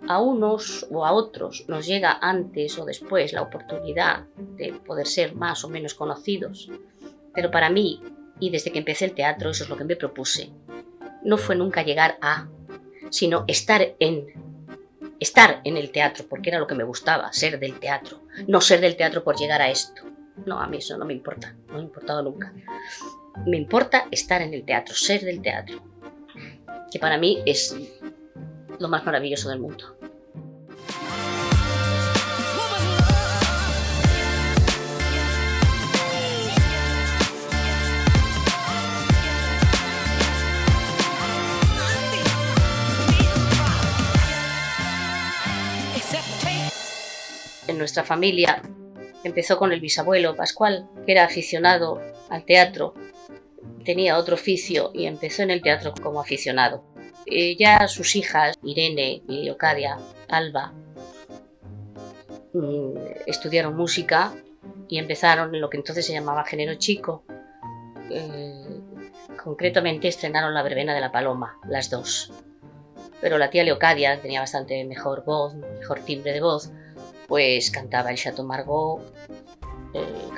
a unos o a otros nos llega antes o después la oportunidad de poder ser más o menos conocidos, pero para mí, y desde que empecé el teatro, eso es lo que me propuse, no fue nunca llegar a, sino estar en el teatro, porque era lo que me gustaba, ser del teatro, no ser del teatro por llegar a esto. No, a mí eso no me importa, no me ha importado nunca. Me importa estar en el teatro, ser del teatro, que para mí es lo más maravilloso del mundo. En nuestra familia empezó con el bisabuelo Pascual, que era aficionado al teatro, tenía otro oficio y empezó en el teatro como aficionado. Ya sus hijas, Irene, Leocadia, Alba, estudiaron música y empezaron en lo que entonces se llamaba género chico. Concretamente estrenaron La verbena de la paloma, las dos. Pero la tía Leocadia, que tenía bastante mejor voz, mejor timbre de voz, pues cantaba el Chateau Margaux,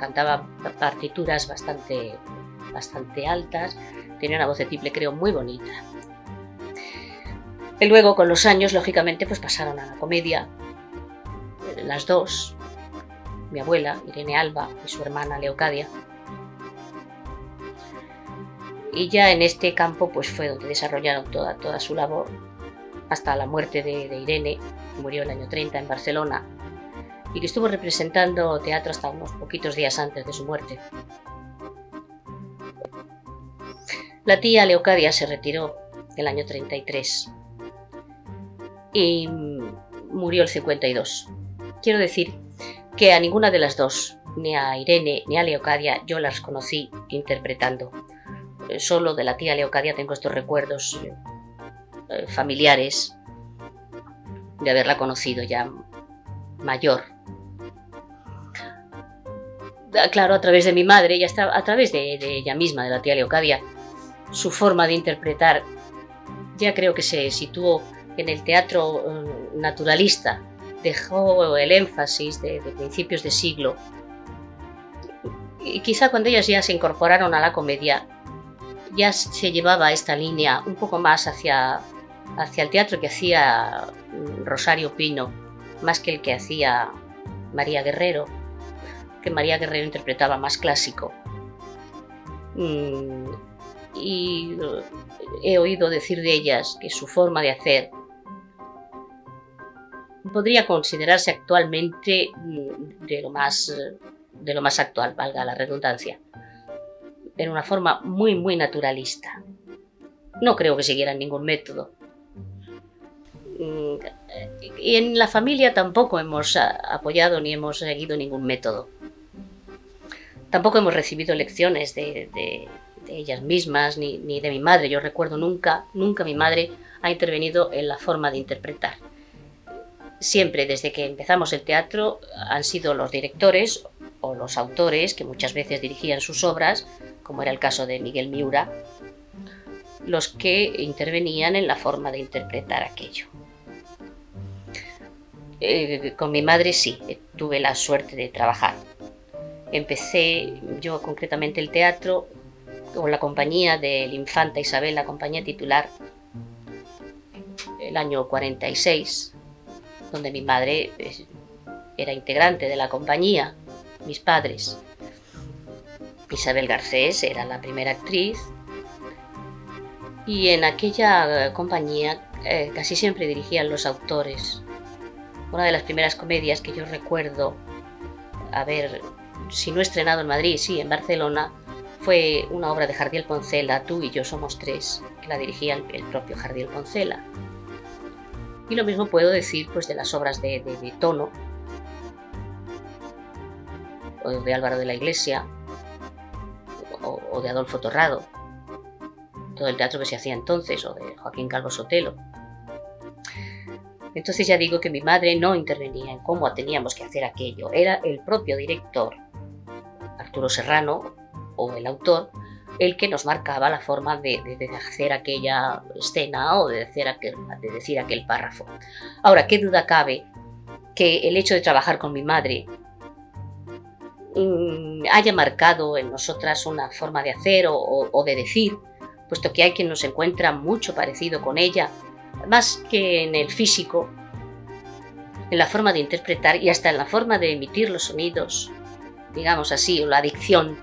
cantaba partituras bastante altas, tenía una voz de tiple, creo, muy bonita. Y luego, con los años, lógicamente, pues pasaron a la comedia, las dos, mi abuela, Irene Alba, y su hermana Leocadia. Y ya en este campo pues fue donde desarrollaron toda su labor, hasta la muerte de Irene, que murió el año 30 en Barcelona, y que estuvo representando teatro hasta unos poquitos días antes de su muerte. La tía Leocadia se retiró el año 33 y murió el 52. Quiero decir que a ninguna de las dos, ni a Irene ni a Leocadia, yo las conocí interpretando. Solo de la tía Leocadia tengo estos recuerdos familiares de haberla conocido ya mayor. Claro, a través de mi madre y hasta a través de ella misma, de la tía Leocadia, su forma de interpretar ya creo que se situó en el teatro naturalista, dejó el énfasis de principios de siglo, y quizá cuando ellas ya se incorporaron a la comedia ya se llevaba esta línea un poco más hacia el teatro que hacía Rosario Pino, más que el que hacía María Guerrero, que María Guerrero interpretaba más clásico. Y he oído decir de ellas que su forma de hacer podría considerarse actualmente de lo más actual, valga la redundancia, en una forma muy, muy naturalista. No creo que siguieran ningún método. Y en la familia tampoco hemos apoyado ni hemos seguido ningún método. Tampoco hemos recibido lecciones de ellas mismas ni de mi madre. Yo recuerdo nunca mi madre ha intervenido en la forma de interpretar. Siempre, desde que empezamos el teatro, han sido los directores o los autores, que muchas veces dirigían sus obras, como era el caso de Miguel Miura, los que intervenían en la forma de interpretar aquello. Con mi madre sí, tuve la suerte de trabajar. Empecé yo concretamente el teatro con la compañía del Infanta Isabel, la compañía titular, el año 46, donde mi madre era integrante de la compañía, mis padres. Isabel Garcés era la primera actriz y en aquella compañía casi siempre dirigían los autores. Una de las primeras comedias que yo recuerdo haber, si no estrenado en Madrid, sí en Barcelona, fue una obra de Jardiel Poncela, Tú y yo somos tres, que la dirigía el propio Jardiel Poncela. Y lo mismo puedo decir pues, de las obras de Tono, o de Álvaro de la Iglesia, o de Adolfo Torrado, todo el teatro que se hacía entonces, o de Joaquín Calvo Sotelo. Entonces ya digo que mi madre no intervenía en cómo teníamos que hacer aquello, era el propio director, Arturo Serrano, o el autor, el que nos marcaba la forma de hacer aquella escena o de decir aquel párrafo. Ahora, qué duda cabe que el hecho de trabajar con mi madre haya marcado en nosotras una forma de hacer o de decir, puesto que hay quien nos encuentra mucho parecido con ella, más que en el físico, en la forma de interpretar y hasta en la forma de emitir los sonidos, digamos así, o la dicción.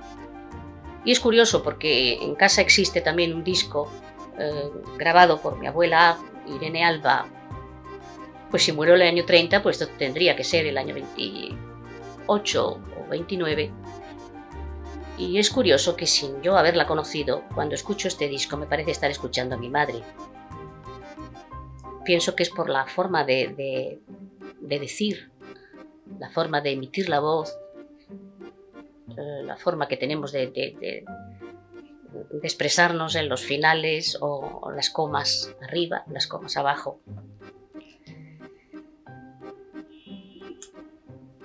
Y es curioso porque en casa existe también un disco grabado por mi abuela Irene Alba. Pues si murió el año 30, pues esto tendría que ser el año 28 o 29. Y es curioso que sin yo haberla conocido, cuando escucho este disco me parece estar escuchando a mi madre. Pienso que es por la forma de decir, la forma de emitir la voz, la forma que tenemos de expresarnos en los finales o las comas arriba, las comas abajo.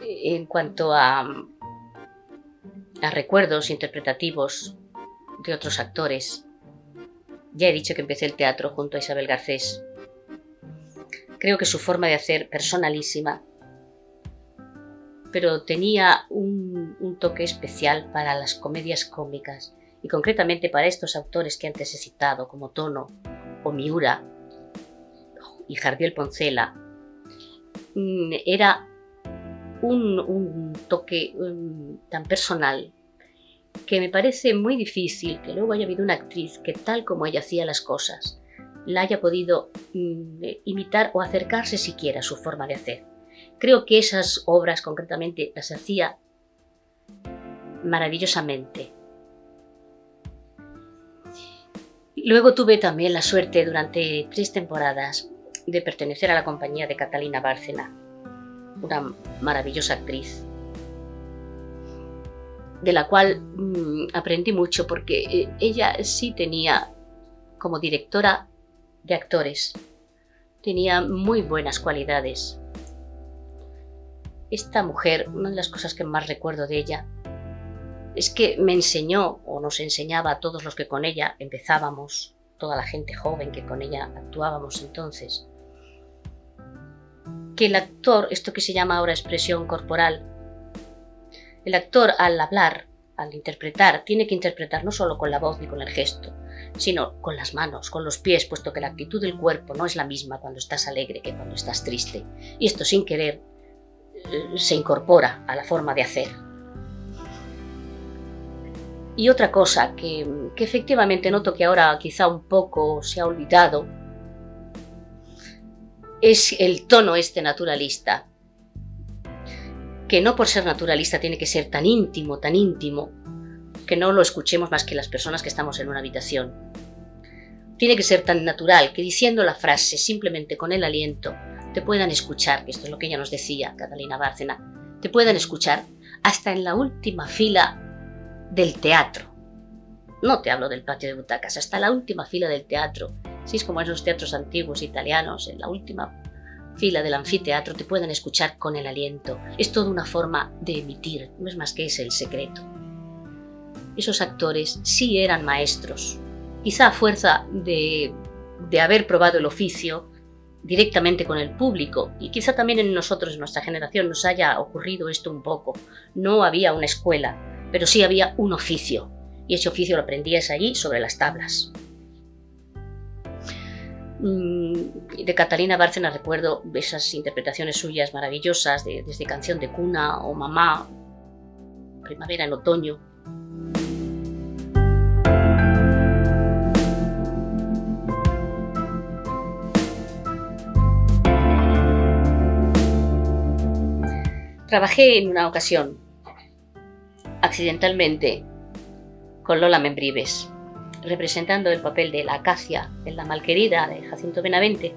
En cuanto a recuerdos interpretativos de otros actores, ya he dicho que empecé el teatro junto a Isabel Garcés. Creo que su forma de hacer personalísima, pero tenía un toque especial para las comedias cómicas y concretamente para estos autores que antes he citado, como Tono o Miura y Jardiel Poncela. Era un toque tan personal que me parece muy difícil que luego haya habido una actriz que, tal como ella hacía las cosas, la haya podido imitar o acercarse siquiera a su forma de hacer. Creo que esas obras concretamente las hacía maravillosamente. Luego tuve también la suerte durante 3 temporadas de pertenecer a la compañía de Catalina Bárcena, una maravillosa actriz, de la cual aprendí mucho porque ella sí tenía, como directora de actores, tenía muy buenas cualidades. Esta mujer, una de las cosas que más recuerdo de ella es que me enseñó o nos enseñaba a todos los que con ella empezábamos, toda la gente joven que con ella actuábamos entonces, que el actor, esto que se llama ahora expresión corporal, el actor al hablar, al interpretar, tiene que interpretar no solo con la voz ni con el gesto, sino con las manos, con los pies, puesto que la actitud del cuerpo no es la misma cuando estás alegre que cuando estás triste. Y esto sin querer se incorpora a la forma de hacer. Y otra cosa que efectivamente noto que ahora quizá un poco se ha olvidado es el tono este naturalista, que no por ser naturalista tiene que ser tan íntimo, que no lo escuchemos más que las personas que estamos en una habitación. Tiene que ser tan natural que diciendo la frase simplemente con el aliento te puedan escuchar, que esto es lo que ella nos decía, Catalina Bárcena, te puedan escuchar hasta en la última fila del teatro. No te hablo del patio de butacas, hasta la última fila del teatro. Si es como en esos teatros antiguos italianos, en la última fila del anfiteatro te puedan escuchar con el aliento. Es toda una forma de emitir, no es más que ese el secreto. Esos actores sí eran maestros, quizá a fuerza de haber probado el oficio directamente con el público, y quizá también en nosotros, en nuestra generación, nos haya ocurrido esto un poco. No había una escuela, pero sí había un oficio, y ese oficio lo aprendías allí sobre las tablas. De Catalina Bárcena recuerdo esas interpretaciones suyas maravillosas, desde Canción de cuna o Mamá, Primavera en otoño. Trabajé en una ocasión, accidentalmente, con Lola Membrives, representando el papel de la Acacia en La malquerida de Jacinto Benavente.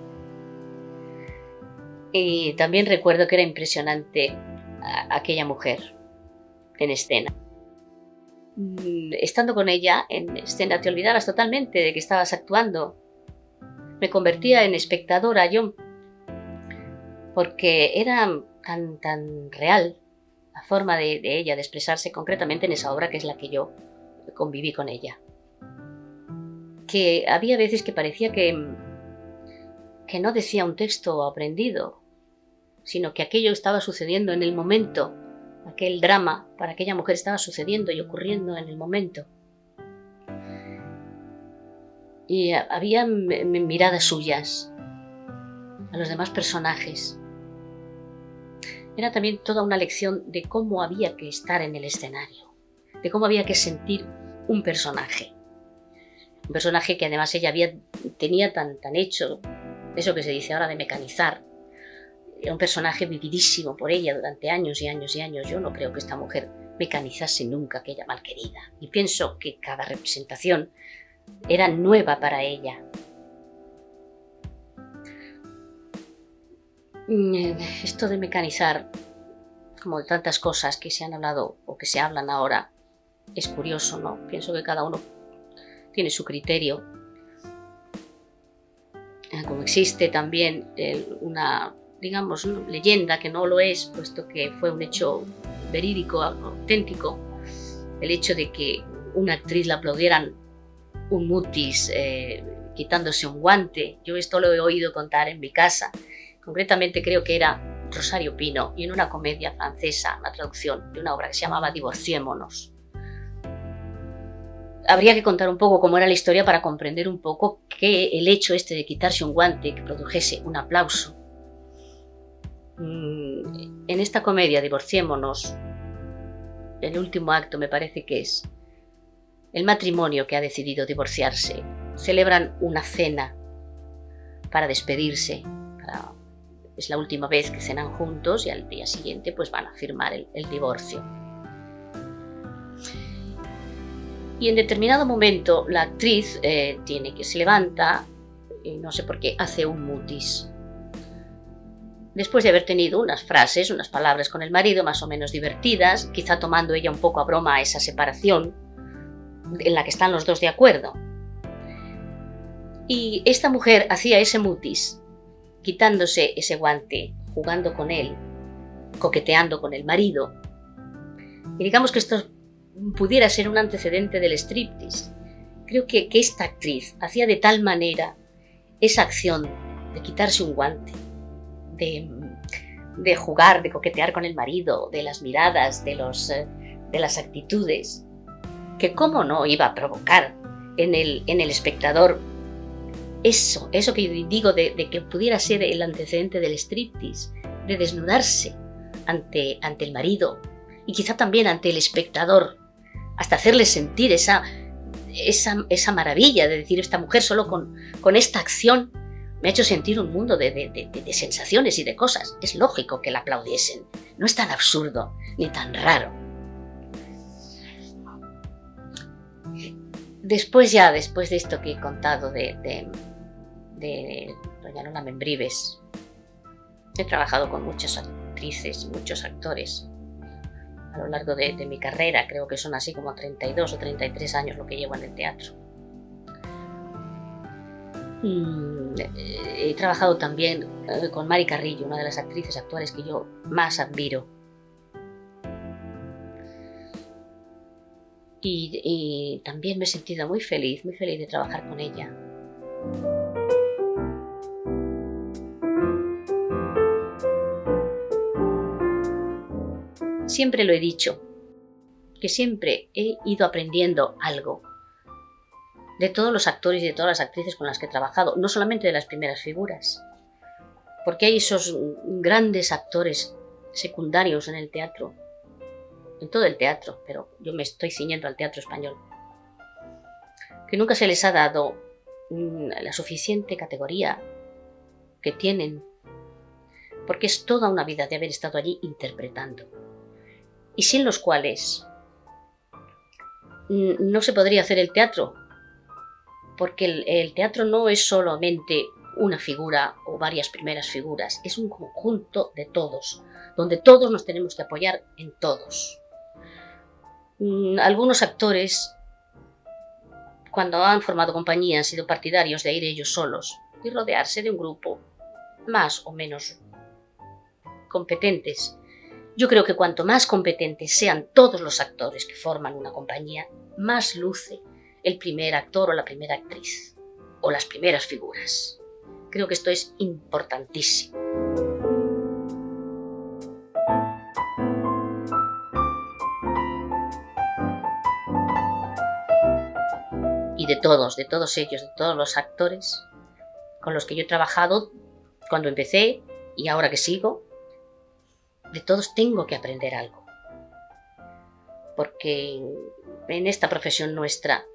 Y también recuerdo que era impresionante aquella mujer en escena. Estando con ella en escena te olvidabas totalmente de que estabas actuando. Me convertía en espectadora yo, porque era tan real la forma de ella de expresarse concretamente en esa obra que es la que yo conviví con ella. que había veces que parecía que no decía un texto aprendido, sino que aquello estaba sucediendo en el momento, aquel drama para aquella mujer estaba sucediendo y ocurriendo en el momento. Y había miradas suyas a los demás personajes. Era también toda una lección de cómo había que estar en el escenario, de cómo había que sentir un personaje. Un personaje que además ella tenía tan hecho, eso que se dice ahora de mecanizar. Era un personaje vividísimo por ella durante años y años y años. Yo no creo que esta mujer mecanizase nunca aquella malquerida. Y pienso que cada representación era nueva para ella. Esto de mecanizar, como de tantas cosas que se han hablado o que se hablan ahora, es curioso, ¿no? Pienso que cada uno tiene su criterio. Como existe también una, digamos, leyenda que no lo es, puesto que fue un hecho verídico, auténtico, el hecho de que una actriz la aplaudieran un mutis quitándose un guante. Yo esto lo he oído contar en mi casa. Concretamente creo que era Rosario Pino, y en una comedia francesa, una traducción de una obra que se llamaba Divorciémonos. Habría que contar un poco cómo era la historia para comprender un poco que el hecho este de quitarse un guante que produjese un aplauso. En esta comedia Divorciémonos, el último acto me parece que es el matrimonio que ha decidido divorciarse. Celebran una cena para despedirse. Es la última vez que cenan juntos y al día siguiente pues van a firmar el divorcio. Y en determinado momento la actriz se levanta, y no sé por qué, hace un mutis. Después de haber tenido unas frases, unas palabras con el marido más o menos divertidas, quizá tomando ella un poco a broma esa separación en la que están los dos de acuerdo. Y esta mujer hacía ese mutis, quitándose ese guante, jugando con él, coqueteando con el marido. Y digamos que esto pudiera ser un antecedente del striptease. Creo que esta actriz hacía de tal manera esa acción de quitarse un guante, de jugar, de coquetear con el marido, de las miradas, de las actitudes, que cómo no iba a provocar en el espectador eso que yo digo de que pudiera ser el antecedente del striptease, de desnudarse ante el marido y quizá también ante el espectador, hasta hacerle sentir esa maravilla de decir, esta mujer solo con esta acción me ha hecho sentir un mundo de sensaciones y de cosas. Es lógico que la aplaudiesen, no es tan absurdo ni tan raro. Después de esto que he contado de doña Lola Membrives, he trabajado con muchas actrices y muchos actores a lo largo de mi carrera. Creo que son así como 32 o 33 años lo que llevo en el teatro. He trabajado también con Mari Carrillo, una de las actrices actuales que yo más admiro. Y también me he sentido muy feliz de trabajar con ella. Siempre lo he dicho, que siempre he ido aprendiendo algo de todos los actores y de todas las actrices con las que he trabajado, no solamente de las primeras figuras, porque hay esos grandes actores secundarios en el teatro, en todo el teatro, pero yo me estoy ciñendo al teatro español, que nunca se les ha dado la suficiente categoría que tienen, porque es toda una vida de haber estado allí interpretando, y sin los cuales no se podría hacer el teatro, porque el teatro no es solamente una figura o varias primeras figuras, es un conjunto de todos, donde todos nos tenemos que apoyar en todos. Algunos actores, cuando han formado compañía, han sido partidarios de ir ellos solos y rodearse de un grupo más o menos competentes. Yo creo que cuanto más competentes sean todos los actores que forman una compañía, más luce el primer actor o la primera actriz, o las primeras figuras. Creo que esto es importantísimo. Y de todos ellos, de todos los actores con los que yo he trabajado cuando empecé y ahora que sigo, de todos tengo que aprender algo. Porque en esta profesión nuestra,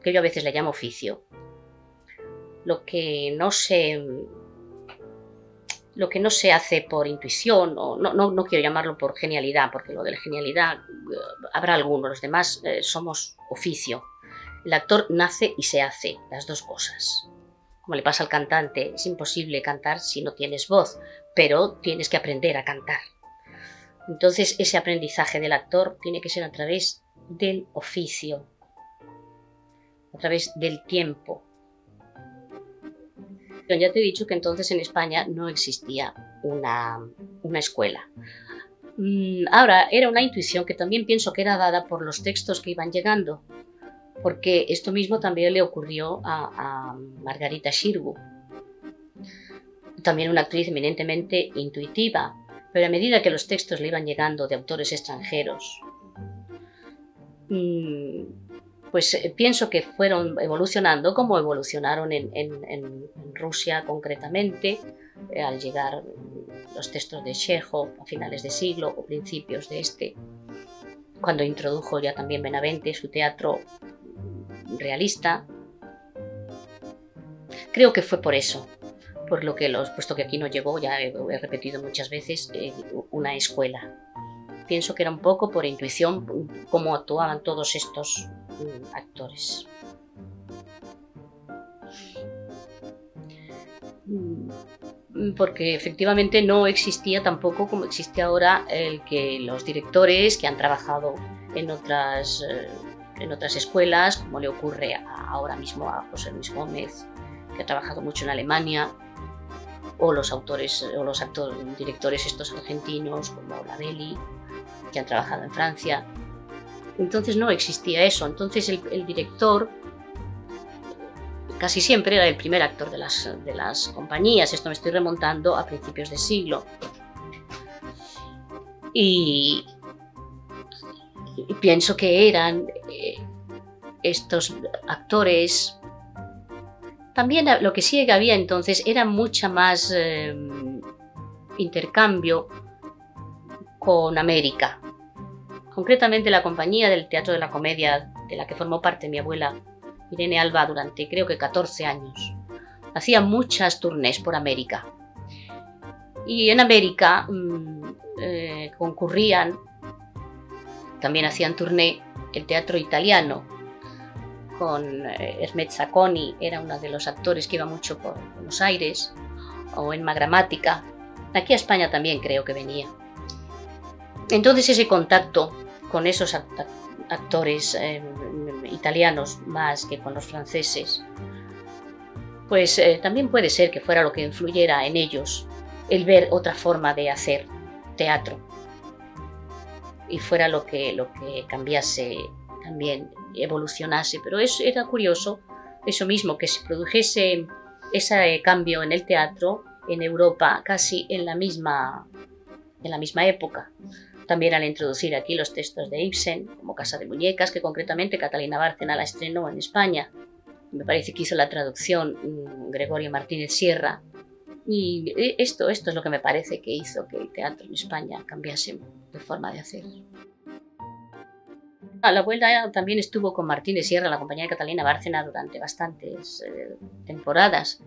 que yo a veces le llamo oficio, lo que no se hace por intuición, o no quiero llamarlo por genialidad, porque lo de la genialidad habrá algunos, los demás somos oficio. El actor nace y se hace, las dos cosas. Como le pasa al cantante, es imposible cantar si no tienes voz, pero tienes que aprender a cantar. Entonces ese aprendizaje del actor tiene que ser a través del oficio, a través del tiempo. Ya te he dicho que entonces en España no existía una escuela. Ahora, era una intuición que también pienso que era dada por los textos que iban llegando, porque esto mismo también le ocurrió a Margarita Xirgu, también una actriz eminentemente intuitiva, pero a medida que los textos le iban llegando de autores extranjeros, pues pienso que fueron evolucionando como evolucionaron en Rusia concretamente, al llegar los textos de Chekhov a finales de siglo o principios de este, cuando introdujo ya también Benavente su teatro realista. Creo que fue por eso, por lo que puesto que aquí no llegó, ya he repetido muchas veces, una escuela. Pienso que era un poco por intuición cómo actuaban todos estos actores. Porque efectivamente no existía tampoco como existe ahora el que los directores que han trabajado en otras escuelas, como le ocurre ahora mismo a José Luis Gómez, que ha trabajado mucho en Alemania, o los autores o los directores estos argentinos como Lavelli, que han trabajado en Francia. Entonces no existía eso. Entonces el director casi siempre era el primer actor de las compañías. Esto me estoy remontando a principios de siglo. Y pienso que eran estos actores. También lo que sí que había entonces era mucha más intercambio con América. Concretamente la compañía del Teatro de la Comedia, de la que formó parte mi abuela Irene Alba durante creo que 14 años. Hacía muchas tournées por América. Y en América concurrían, también hacían tournée el teatro italiano, con Hermet Zacconi, era uno de los actores que iba mucho por Buenos Aires, o en Magramática. Aquí a España también creo que venía. Entonces ese contacto con esos actores italianos más que con los franceses, pues también puede ser que fuera lo que influyera en ellos el ver otra forma de hacer teatro y fuera lo que cambiase también, evolucionase. Pero era curioso eso mismo, que se produjese ese cambio en el teatro en Europa casi en la misma época. También al introducir aquí los textos de Ibsen, como Casa de Muñecas, que concretamente Catalina Bárcena la estrenó en España. Me parece que hizo la traducción Gregorio Martínez Sierra. Y esto es lo que me parece que hizo que el teatro en España cambiase de forma de hacer. La abuela también estuvo con Martínez Sierra en la compañía de Catalina Bárcena durante bastantes temporadas.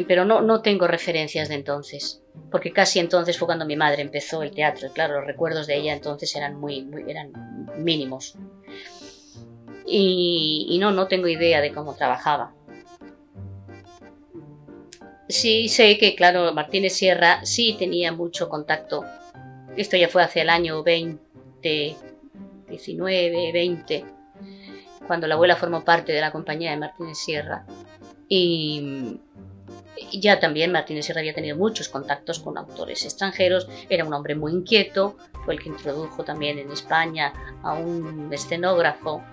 Pero no tengo referencias de entonces, porque casi entonces fue cuando mi madre empezó el teatro, y claro, los recuerdos de ella entonces eran eran mínimos. Y no tengo idea de cómo trabajaba. Sí sé que, claro, Martínez Sierra sí tenía mucho contacto. Esto ya fue hacia el año 19, 20, cuando la abuela formó parte de la compañía de Martínez Sierra. Y ya también Martínez Sierra había tenido muchos contactos con autores extranjeros. Era un hombre muy inquieto, fue el que introdujo también en España a un escenógrafo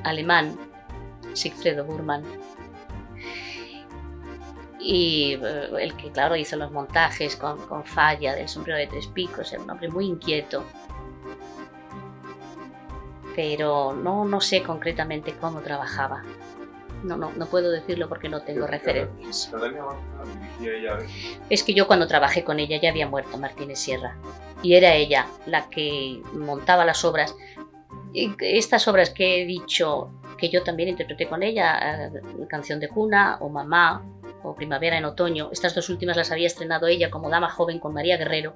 alemán, Sigfredo Burman, y el que, claro, hizo los montajes con Falla del Sombrero de Tres Picos, era un hombre muy inquieto. Pero no sé concretamente cómo trabajaba. No puedo decirlo porque no tengo referencias. Es que yo cuando trabajé con ella ya había muerto Martínez Sierra. Y era ella la que montaba las obras. Estas obras que he dicho que yo también interpreté con ella, Canción de Cuna o Mamá o Primavera en Otoño, estas dos últimas las había estrenado ella como dama joven con María Guerrero.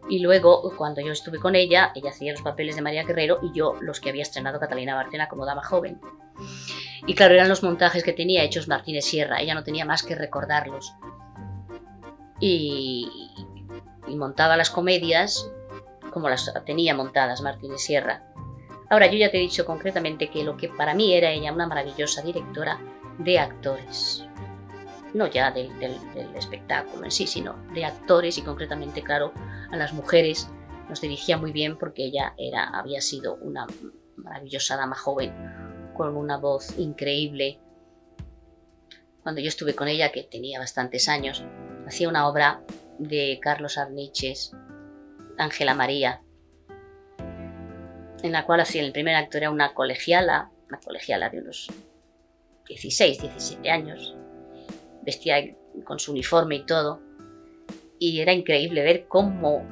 Y luego, cuando yo estuve con ella hacía los papeles de María Guerrero y yo los que había estrenado Catalina Bárcena como dama joven. Y claro, eran los montajes que tenía hechos Martínez Sierra, ella no tenía más que recordarlos. Y montaba las comedias como las tenía montadas Martínez Sierra. Ahora, yo ya te he dicho concretamente que lo que para mí era ella una maravillosa directora de actores. No ya del espectáculo en sí, sino de actores y concretamente, claro, a las mujeres nos dirigía muy bien porque ella había sido una maravillosa dama joven con una voz increíble. Cuando yo estuve con ella, que tenía bastantes años, hacía una obra de Carlos Arniches, Ángela María, en la cual hacía el primer acto era una colegiala de unos 16, 17 años, vestía con su uniforme y todo, y era increíble ver cómo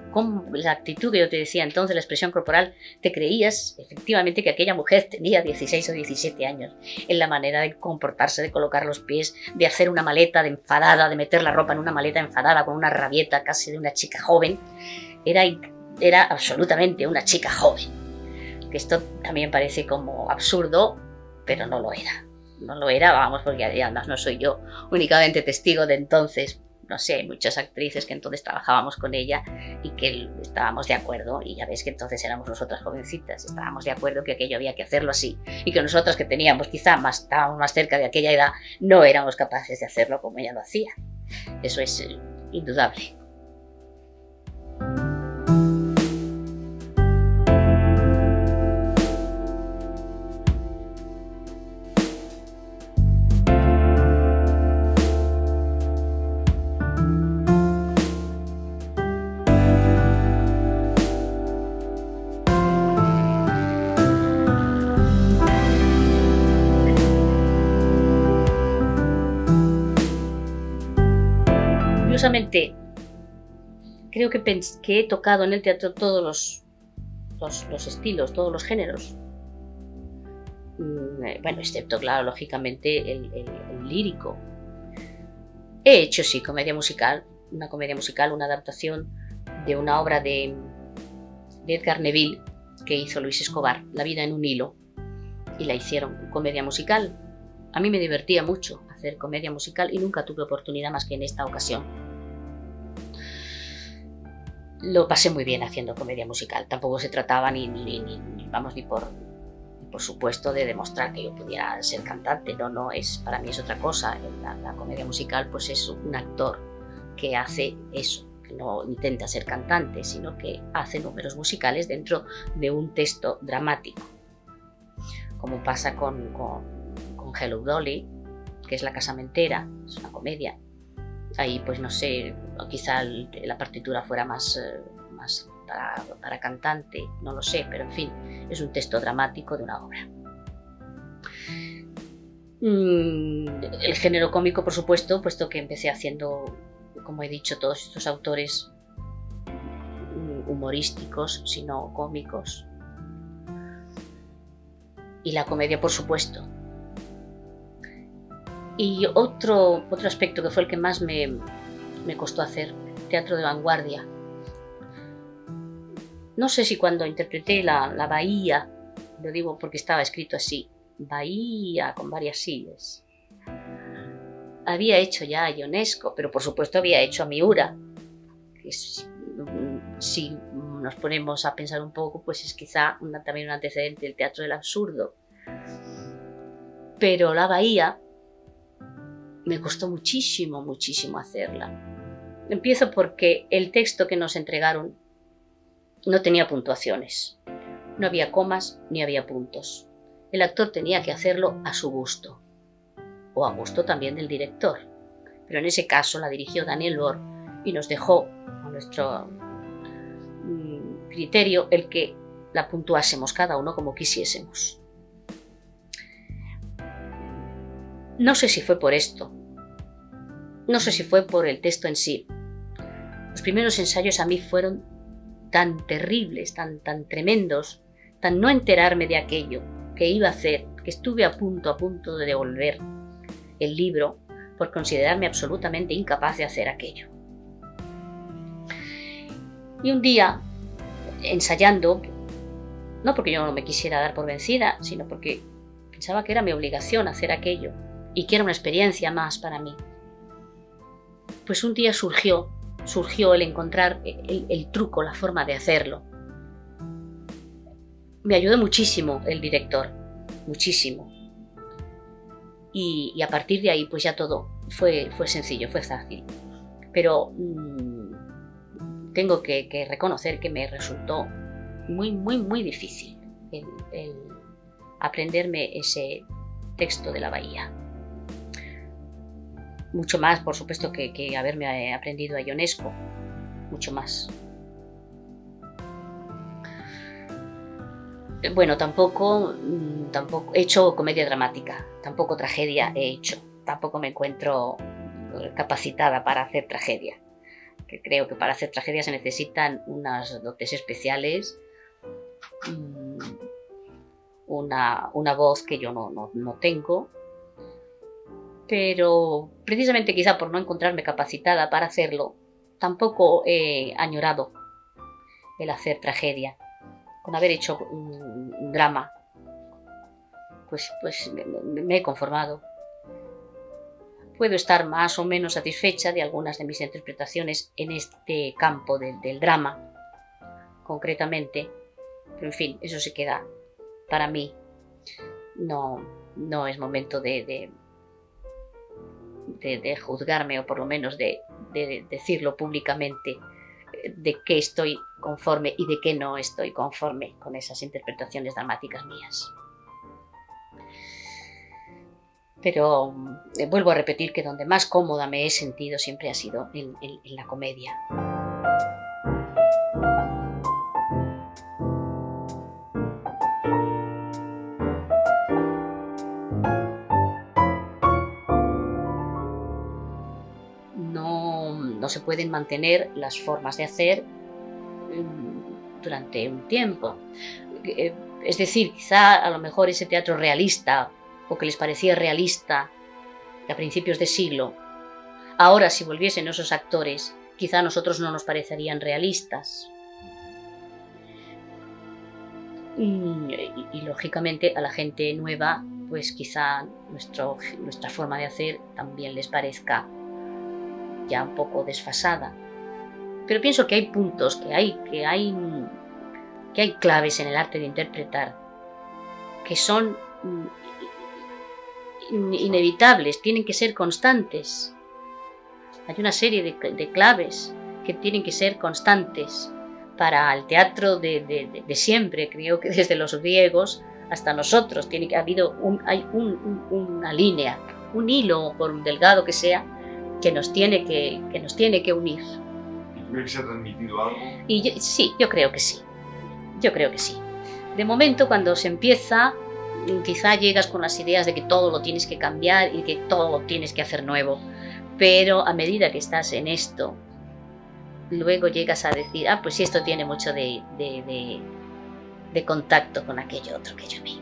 la actitud que yo te decía entonces, la expresión corporal, te creías efectivamente que aquella mujer tenía 16 o 17 años, en la manera de comportarse, de colocar los pies, de hacer una maleta de enfadada, de meter la ropa en una maleta enfadada con una rabieta casi de una chica joven. Era absolutamente una chica joven, que esto también parece como absurdo, pero no lo era. No lo era, vamos, porque además no soy yo únicamente testigo de entonces. No sé, hay muchas actrices que entonces trabajábamos con ella y que estábamos de acuerdo, y ya ves que entonces éramos nosotras jovencitas, estábamos de acuerdo que aquello había que hacerlo así, y que nosotros que teníamos estábamos más cerca de aquella edad, no éramos capaces de hacerlo como ella lo hacía. Eso es indudable. Curiosamente, creo que he tocado en el teatro todos los estilos, todos los géneros. Bueno, excepto, claro, lógicamente el lírico. He hecho, sí, comedia musical, una adaptación de una obra de Edgar Neville que hizo Luis Escobar, La vida en un hilo, y la hicieron comedia musical. A mí me divertía mucho hacer comedia musical y nunca tuve oportunidad más que en esta ocasión. Lo pasé muy bien haciendo comedia musical. Tampoco se trataba ni por supuesto de demostrar que yo pudiera ser cantante. No, para mí es otra cosa. La comedia musical pues es un actor que hace eso, que no intenta ser cantante, sino que hace números musicales dentro de un texto dramático, como pasa con Hello Dolly, que es La casamentera, es una comedia. Ahí pues no sé, quizá la partitura fuera más para cantante, no lo sé, pero en fin, es un texto dramático de una obra. El género cómico, por supuesto, puesto que empecé haciendo, como he dicho, todos estos autores humorísticos, sino cómicos. Y la comedia, por supuesto. Y otro aspecto que fue el que más me costó hacer, teatro de vanguardia. No sé si cuando interpreté la Bahía, lo digo porque estaba escrito así, Bahía con varias sillas, había hecho ya a Ionesco, pero por supuesto había hecho a Miura, que si nos ponemos a pensar un poco, pues es quizá también un antecedente del teatro del absurdo. Pero la Bahía me costó muchísimo hacerla. Empiezo porque el texto que nos entregaron no tenía puntuaciones. No había comas ni había puntos. el actor tenía que hacerlo a su gusto, o a gusto también del director. Pero en ese caso la dirigió Daniel Bohr y nos dejó a nuestro criterio el que la puntuásemos cada uno como quisiésemos. No sé si fue por esto, no sé si fue por el texto en sí. Los primeros ensayos a mí fueron tan terribles, tan tremendos, tan no enterarme de aquello que iba a hacer, que estuve a punto de devolver el libro por considerarme absolutamente incapaz de hacer aquello. Y un día, ensayando, no porque yo no me quisiera dar por vencida, sino porque pensaba que era mi obligación hacer aquello y que era una experiencia más para mí, pues un día surgió el encontrar el truco, la forma de hacerlo. Me ayudó muchísimo el director, muchísimo. Y a partir de ahí pues ya todo fue sencillo, fue fácil. Pero tengo que reconocer que me resultó muy difícil el aprenderme ese texto de la bahía. Mucho más, por supuesto, que haberme aprendido a Ionesco, mucho más. Bueno, tampoco he hecho comedia dramática, tampoco tragedia he hecho, tampoco me encuentro capacitada para hacer tragedia. Que creo que para hacer tragedia se necesitan unas dotes especiales, una voz que yo no tengo, pero precisamente quizá por no encontrarme capacitada para hacerlo, tampoco he añorado el hacer tragedia. Con haber hecho un drama, pues me he conformado. Puedo estar más o menos satisfecha de algunas de mis interpretaciones en este campo del drama, concretamente, pero en fin, eso se queda para mí. No es momento de juzgarme, o por lo menos de decirlo públicamente, de qué estoy conforme y de qué no estoy conforme con esas interpretaciones dramáticas mías. Pero vuelvo a repetir que donde más cómoda me he sentido siempre ha sido en la comedia. No se pueden mantener las formas de hacer durante un tiempo. Es decir, quizá a lo mejor ese teatro realista, o que les parecía realista a principios de siglo, ahora si volviesen esos actores, quizá a nosotros no nos parecerían realistas. Y lógicamente a la gente nueva, pues quizá nuestra forma de hacer también les parezca ya un poco desfasada. Pero pienso que hay puntos, que hay claves en el arte de interpretar que son inevitables, tienen que ser constantes. Hay una serie de claves que tienen que ser constantes para el teatro de siempre. Creo que desde los griegos hasta nosotros hay una línea, un hilo, por delgado que sea, que nos tiene que unir. ¿Y creo que se ha transmitido algo? Sí, yo creo que sí. De momento, cuando se empieza, quizá llegas con las ideas de que todo lo tienes que cambiar y que todo lo tienes que hacer nuevo, pero a medida que estás en esto, luego llegas a decir, pues sí, esto tiene mucho de contacto con aquello otro que yo vi.